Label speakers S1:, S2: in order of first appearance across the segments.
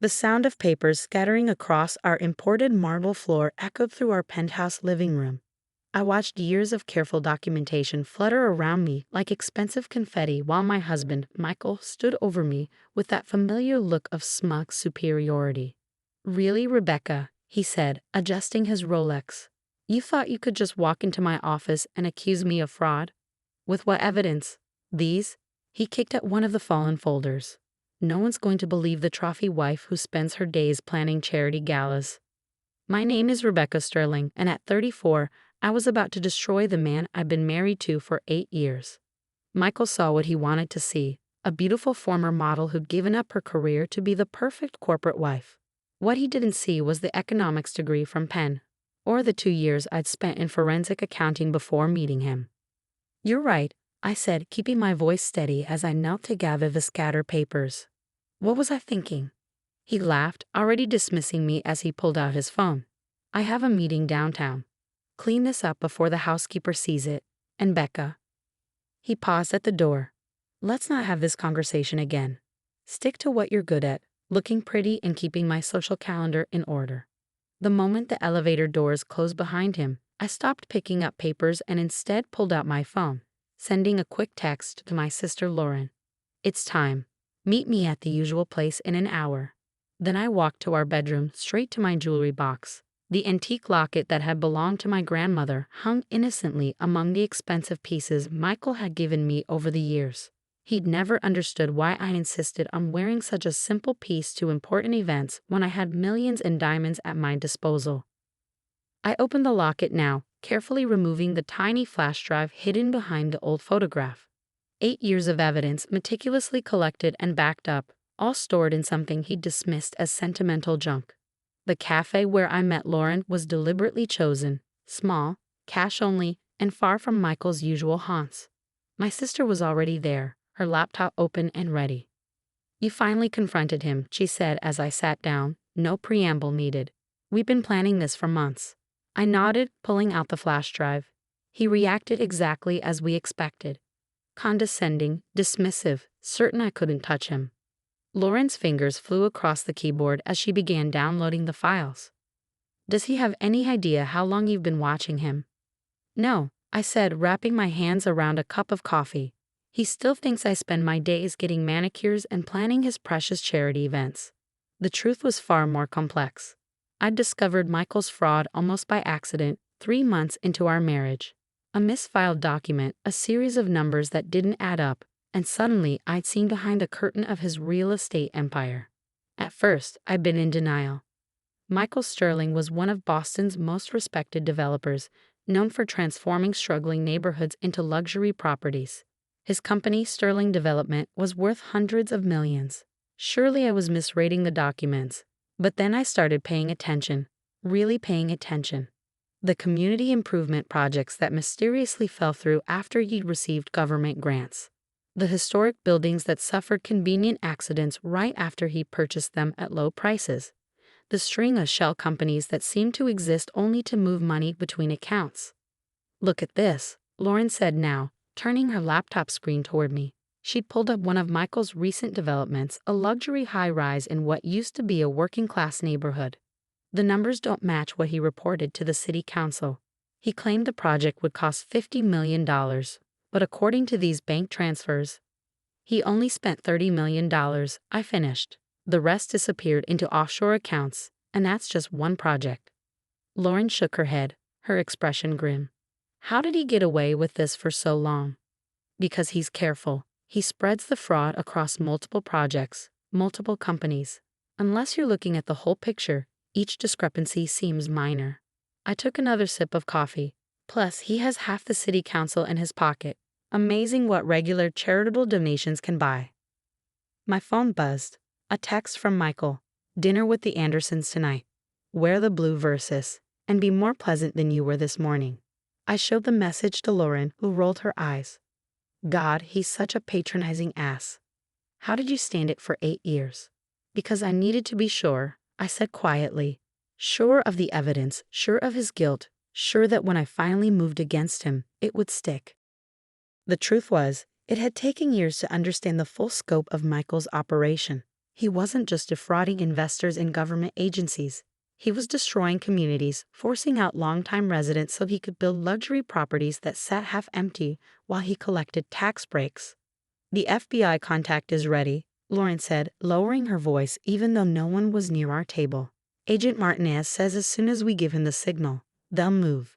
S1: The sound of papers scattering across our imported marble floor echoed through our penthouse living room. I watched years of careful documentation flutter around me like expensive confetti while my husband, Michael, stood over me with that familiar look of smug superiority. "Really, Rebecca," he said, adjusting his Rolex. "You thought you could just walk into my office and accuse me of fraud? With what evidence?" "These?" He kicked at one of the fallen folders. "No one's going to believe the trophy wife who spends her days planning charity galas. My name is Rebecca Sterling, and at 34, I was about to destroy the man I've been married to for 8 years." Michael saw what he wanted to see, a beautiful former model who'd given up her career to be the perfect corporate wife. What he didn't see was the economics degree from Penn, or the 2 years I'd spent in forensic accounting before meeting him. "You're right," I said, keeping my voice steady as I knelt to gather the scattered papers. "What was I thinking?" He laughed, already dismissing me as he pulled out his phone. "I have a meeting downtown. Clean this up before the housekeeper sees it. And Becca." He paused at the door. "Let's not have this conversation again. Stick to what you're good at, looking pretty and keeping my social calendar in order." The moment the elevator doors closed behind him, I stopped picking up papers and instead pulled out my phone, sending a quick text to my sister Lauren. "It's time. Meet me at the usual place in an hour." Then I walked to our bedroom, straight to my jewelry box. The antique locket that had belonged to my grandmother hung innocently among the expensive pieces Michael had given me over the years. He'd never understood why I insisted on wearing such a simple piece to important events when I had millions in diamonds at my disposal. I opened the locket now, carefully removing the tiny flash drive hidden behind the old photograph. 8 years of evidence meticulously collected and backed up, all stored in something he'd dismissed as sentimental junk. The cafe where I met Lauren was deliberately chosen, small, cash only, and far from Michael's usual haunts. My sister was already there, her laptop open and ready. "You finally confronted him," she said as I sat down, no preamble needed. "We've been planning this for months." I nodded, pulling out the flash drive. He reacted exactly as we expected. Condescending, dismissive, certain I couldn't touch him. Lauren's fingers flew across the keyboard as she began downloading the files. "Does he have any idea how long you've been watching him?" "No," I said, wrapping my hands around a cup of coffee. "He still thinks I spend my days getting manicures and planning his precious charity events." The truth was far more complex. I'd discovered Michael's fraud almost by accident 3 months into our marriage. A misfiled document, a series of numbers that didn't add up, and suddenly I'd seen behind the curtain of his real estate empire. At first, I'd been in denial. Michael Sterling was one of Boston's most respected developers, known for transforming struggling neighborhoods into luxury properties. His company, Sterling Development, was worth hundreds of millions. Surely I was misreading the documents. But then I started paying attention, really paying attention. The community improvement projects that mysteriously fell through after he'd received government grants. The historic buildings that suffered convenient accidents right after he purchased them at low prices. The string of shell companies that seemed to exist only to move money between accounts. "Look at this," Lauren said now, turning her laptop screen toward me. She'd pulled up one of Michael's recent developments, a luxury high-rise in what used to be a working-class neighborhood. The numbers don't match what he reported to the city council. He claimed the project would cost $50 million, but according to these bank transfers, he only spent $30 million. I finished. The rest disappeared into offshore accounts, and that's just one project. Lauren shook her head, her expression grim. "How did he get away with this for so long?" "Because he's careful. He spreads the fraud across multiple projects, multiple companies. Unless you're looking at the whole picture, each discrepancy seems minor." I took another sip of coffee. "Plus, he has half the city council in his pocket. Amazing what regular charitable donations can buy." My phone buzzed. A text from Michael. "Dinner with the Andersons tonight. Wear the blue versus, and be more pleasant than you were this morning." I showed the message to Lauren, who rolled her eyes. "God, he's such a patronizing ass. How did you stand it for 8 years?" "Because I needed to be sure," I said quietly. Sure of the evidence, sure of his guilt, sure that when I finally moved against him, it would stick. The truth was, it had taken years to understand the full scope of Michael's operation. He wasn't just defrauding investors and government agencies. He was destroying communities, forcing out longtime residents so he could build luxury properties that sat half empty while he collected tax breaks. "The FBI contact is ready," Lauren said, lowering her voice even though no one was near our table. "Agent Martinez says as soon as we give him the signal, they'll move."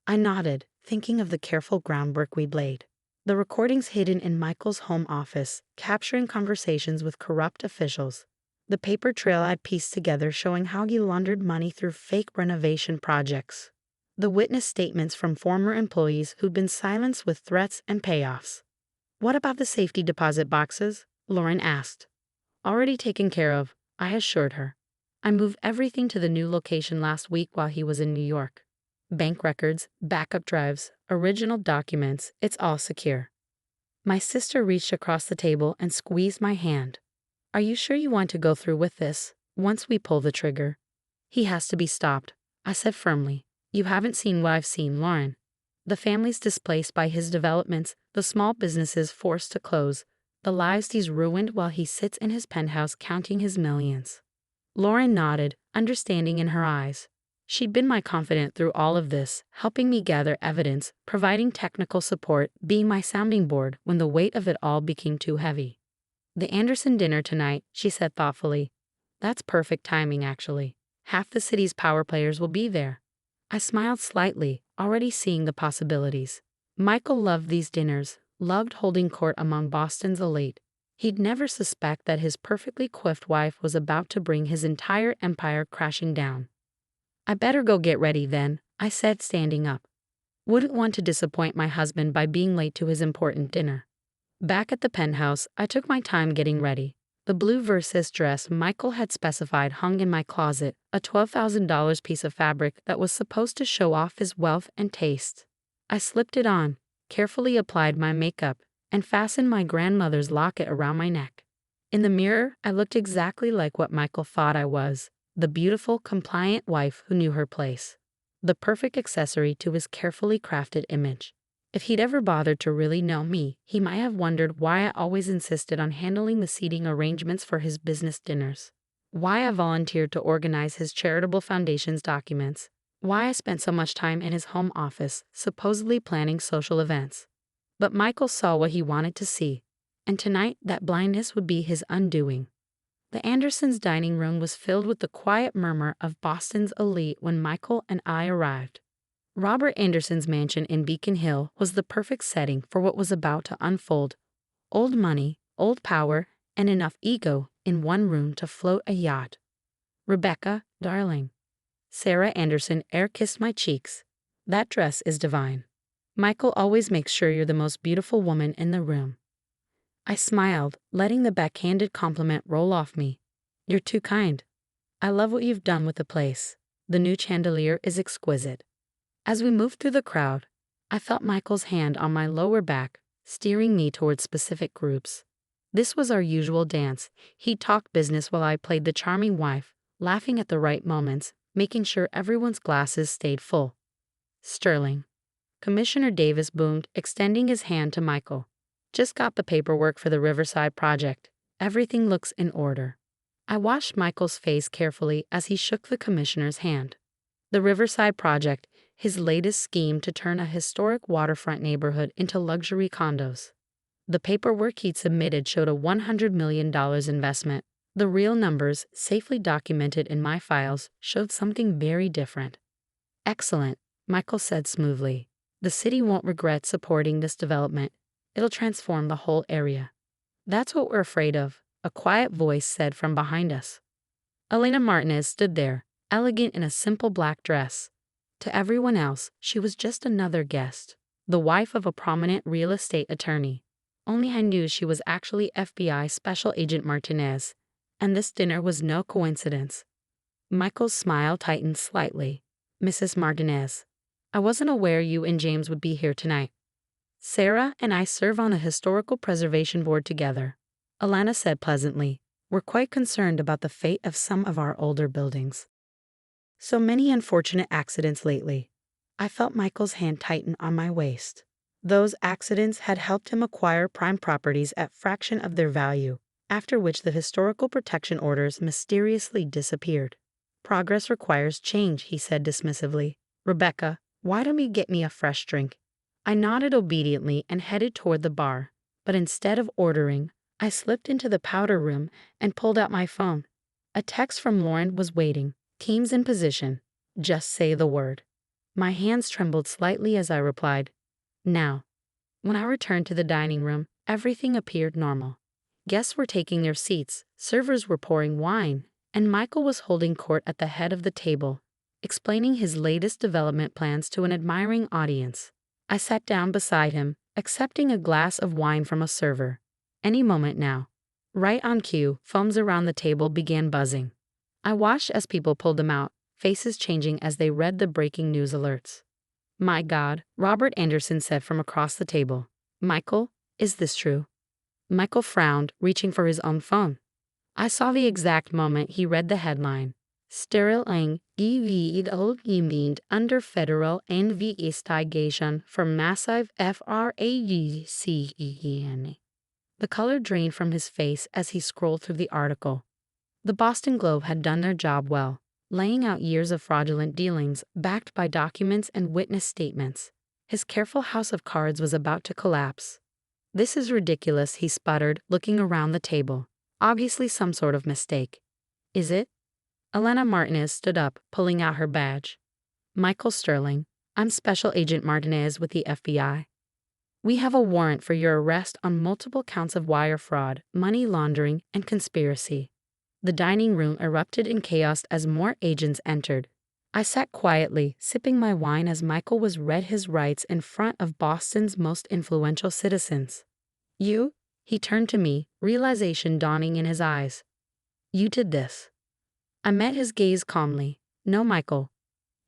S1: I nodded, thinking of the careful groundwork we'd laid. The recordings hidden in Michael's home office, capturing conversations with corrupt officials. The paper trail I'd pieced together showing how he laundered money through fake renovation projects. The witness statements from former employees who'd been silenced with threats and payoffs. "What about the safety deposit boxes?" Lauren asked. "Already taken care of," I assured her. "I moved everything to the new location last week while he was in New York. Bank records, backup drives, original documents, it's all secure." My sister reached across the table and squeezed my hand. "Are you sure you want to go through with this, once we pull the trigger?" "He has to be stopped," I said firmly. "You haven't seen what I've seen, Lauren. The families displaced by his developments, the small businesses forced to close, the lives he's ruined while he sits in his penthouse counting his millions." Lauren nodded, understanding in her eyes. She'd been my confidant through all of this, helping me gather evidence, providing technical support, being my sounding board when the weight of it all became too heavy. "The Anderson dinner tonight," she said thoughtfully. "That's perfect timing, actually. Half the city's power players will be there." I smiled slightly, already seeing the possibilities. Michael loved these dinners, loved holding court among Boston's elite. He'd never suspect that his perfectly coiffed wife was about to bring his entire empire crashing down. "I better go get ready then," I said, standing up. Wouldn't want to disappoint my husband by being late to his important dinner. Back at the penthouse, I took my time getting ready. The blue Versace dress Michael had specified hung in my closet, a $12,000 piece of fabric that was supposed to show off his wealth and taste. I slipped it on, carefully applied my makeup, and fastened my grandmother's locket around my neck. In the mirror, I looked exactly like what Michael thought I was, the beautiful, compliant wife who knew her place. The perfect accessory to his carefully crafted image. If he'd ever bothered to really know me, he might have wondered why I always insisted on handling the seating arrangements for his business dinners. Why I volunteered to organize his charitable foundation's documents. Why I spent so much time in his home office, supposedly planning social events. But Michael saw what he wanted to see, and tonight that blindness would be his undoing. The Andersons' dining room was filled with the quiet murmur of Boston's elite when Michael and I arrived. Robert Anderson's mansion in Beacon Hill was the perfect setting for what was about to unfold. Old money, old power, and enough ego in one room to float a yacht. "Rebecca, darling." Sarah Anderson air-kissed my cheeks. "That dress is divine. Michael always makes sure you're the most beautiful woman in the room." I smiled, letting the backhanded compliment roll off me. "You're too kind. I love what you've done with the place. The new chandelier is exquisite." As we moved through the crowd, I felt Michael's hand on my lower back, steering me towards specific groups. This was our usual dance. He'd talk business while I played the charming wife, laughing at the right moments, making sure everyone's glasses stayed full. "Sterling." Commissioner Davis boomed, extending his hand to Michael. "Just got the paperwork for the Riverside project. Everything looks in order." I watched Michael's face carefully as he shook the commissioner's hand. The Riverside project, his latest scheme to turn a historic waterfront neighborhood into luxury condos. The paperwork he'd submitted showed a $100 million investment. The real numbers, safely documented in my files, showed something very different. "Excellent," Michael said smoothly. "The city won't regret supporting this development. It'll transform the whole area." "That's what we're afraid of," a quiet voice said from behind us. Elena Martinez stood there, elegant in a simple black dress. To everyone else, she was just another guest, the wife of a prominent real estate attorney. Only I knew she was actually FBI Special Agent Martinez, and this dinner was no coincidence. Michael's smile tightened slightly. "Mrs. Martinez, I wasn't aware you and James would be here tonight. Sarah and I serve on a historical preservation board together," Alana said pleasantly. "We're quite concerned about the fate of some of our older buildings. So many unfortunate accidents lately." I felt Michael's hand tighten on my waist. Those accidents had helped him acquire prime properties at fraction of their value, after which the historical protection orders mysteriously disappeared. Progress requires change, he said dismissively. Rebecca, why don't you get me a fresh drink? I nodded obediently and headed toward the bar, but instead of ordering, I slipped into the powder room and pulled out my phone. A text from Lauren was waiting. Teams in position. Just say the word. My hands trembled slightly as I replied, now. When I returned to the dining room, everything appeared normal. Guests were taking their seats, servers were pouring wine, and Michael was holding court at the head of the table, explaining his latest development plans to an admiring audience. I sat down beside him, accepting a glass of wine from a server. Any moment now. Right on cue, phones around the table began buzzing. I watched as people pulled them out, faces changing as they read the breaking news alerts. My God, Robert Anderson said from across the table. Michael, is this true? Michael frowned, reaching for his own phone. I saw the exact moment he read the headline. Sterling gewild under federal investigation for massive fraud. The color drained from his face as he scrolled through the article. The Boston Globe had done their job well, laying out years of fraudulent dealings backed by documents and witness statements. His careful house of cards was about to collapse. This is ridiculous, he sputtered, looking around the table. Obviously some sort of mistake. Is it? Elena Martinez stood up, pulling out her badge. Michael Sterling, I'm Special Agent Martinez with the FBI. We have a warrant for your arrest on multiple counts of wire fraud, money laundering, and conspiracy. The dining room erupted in chaos as more agents entered. I sat quietly, sipping my wine as Michael was read his rights in front of Boston's most influential citizens. You? He turned to me, realization dawning in his eyes. You did this. I met his gaze calmly. No, Michael.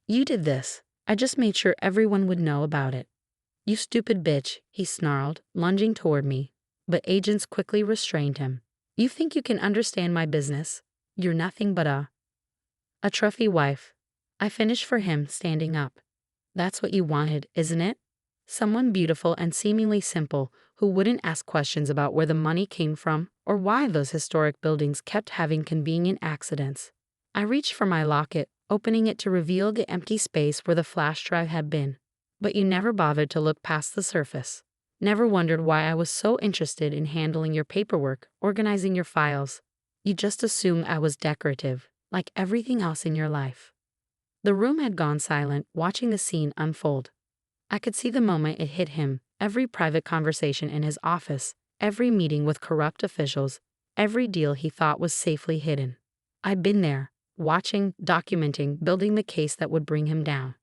S1: You did this. I just made sure everyone would know about it. You stupid bitch, he snarled, lunging toward me, but agents quickly restrained him. You think you can understand my business? You're nothing but a trophy wife. I finished for him, standing up. That's what you wanted, isn't it? Someone beautiful and seemingly simple who wouldn't ask questions about where the money came from or why those historic buildings kept having convenient accidents. I reached for my locket, opening it to reveal the empty space where the flash drive had been. But you never bothered to look past the surface. Never wondered why I was so interested in handling your paperwork, organizing your files. You just assumed I was decorative, like everything else in your life. The room had gone silent, watching the scene unfold. I could see the moment it hit him, every private conversation in his office, every meeting with corrupt officials, every deal he thought was safely hidden. I'd been there, watching, documenting, building the case that would bring him down.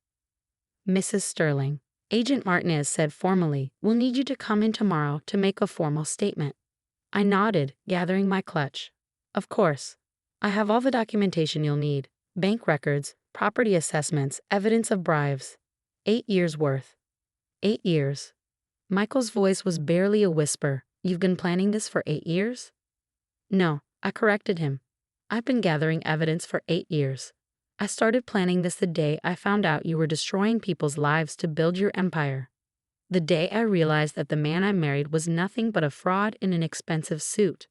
S1: Mrs. Sterling, Agent Martinez said formally, we'll need you to come in tomorrow to make a formal statement. I nodded, gathering my clutch. Of course. I have all the documentation you'll need. Bank records, property assessments, evidence of bribes. 8 years worth. 8 years. Michael's voice was barely a whisper. You've been planning this for 8 years? No, I corrected him. I've been gathering evidence for 8 years. I started planning this the day I found out you were destroying people's lives to build your empire. The day I realized that the man I married was nothing but a fraud in an expensive suit.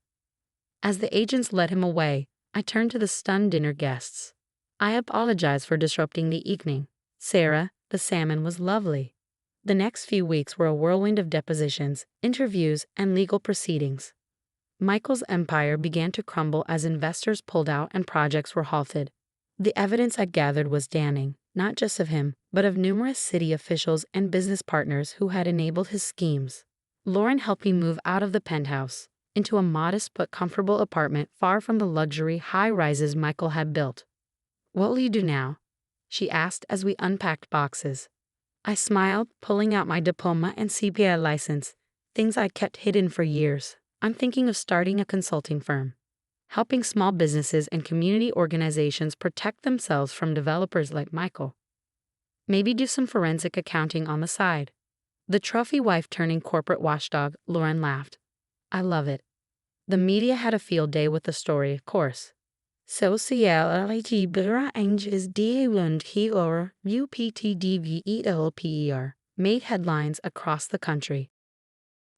S1: As the agents led him away, I turned to the stunned dinner guests. I apologized for disrupting the evening. Sarah, the salmon, was lovely. The next few weeks were a whirlwind of depositions, interviews, and legal proceedings. Michael's empire began to crumble as investors pulled out and projects were halted. The evidence I'd gathered was damning, not just of him, but of numerous city officials and business partners who had enabled his schemes. Lauren helped me move out of the penthouse, into a modest but comfortable apartment far from the luxury high-rises Michael had built. What will you do now? She asked as we unpacked boxes. I smiled, pulling out my diploma and CPA license, things I'd kept hidden for years. I'm thinking of starting a consulting firm, helping small businesses and community organizations protect themselves from developers like Michael. Maybe do some forensic accounting on the side. The trophy wife turning corporate watchdog, Lauren laughed. I love it. The media had a field day with the story, of course. Sociality Angels DA1 UPTDVELPER made headlines across the country.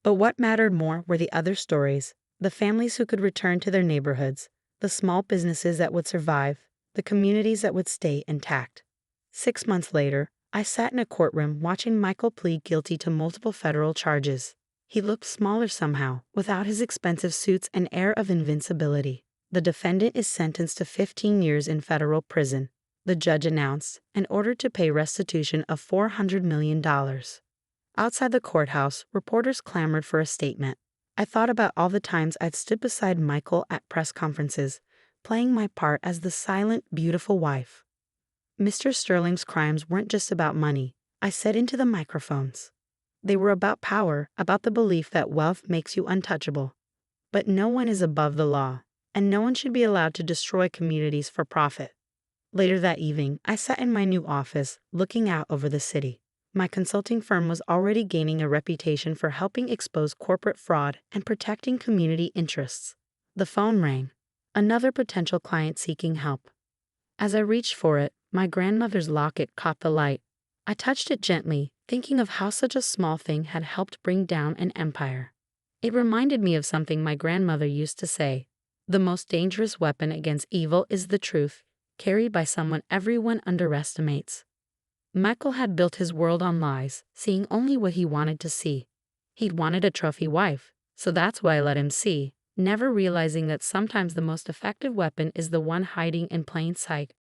S1: But what mattered more were the other stories, The families who could return to their neighborhoods, the small businesses that would survive, the communities that would stay intact. 6 months later, I sat in a courtroom watching Michael plead guilty to multiple federal charges. He looked smaller somehow, without his expensive suits and air of invincibility. The defendant is sentenced to 15 years in federal prison, the judge announced, and ordered to pay restitution of $400 million. Outside the courthouse, reporters clamored for a statement. I thought about all the times I'd stood beside Michael at press conferences, playing my part as the silent, beautiful wife. Mr. Sterling's crimes weren't just about money, I said into the microphones. They were about power, about the belief that wealth makes you untouchable. But no one is above the law, and no one should be allowed to destroy communities for profit. Later that evening, I sat in my new office, looking out over the city. My consulting firm was already gaining a reputation for helping expose corporate fraud and protecting community interests. The phone rang. Another potential client seeking help. As I reached for it, my grandmother's locket caught the light. I touched it gently, thinking of how such a small thing had helped bring down an empire. It reminded me of something my grandmother used to say. The most dangerous weapon against evil is the truth, carried by someone everyone underestimates. Michael had built his world on lies, seeing only what he wanted to see. He'd wanted a trophy wife, so that's why I let him see, never realizing that sometimes the most effective weapon is the one hiding in plain sight.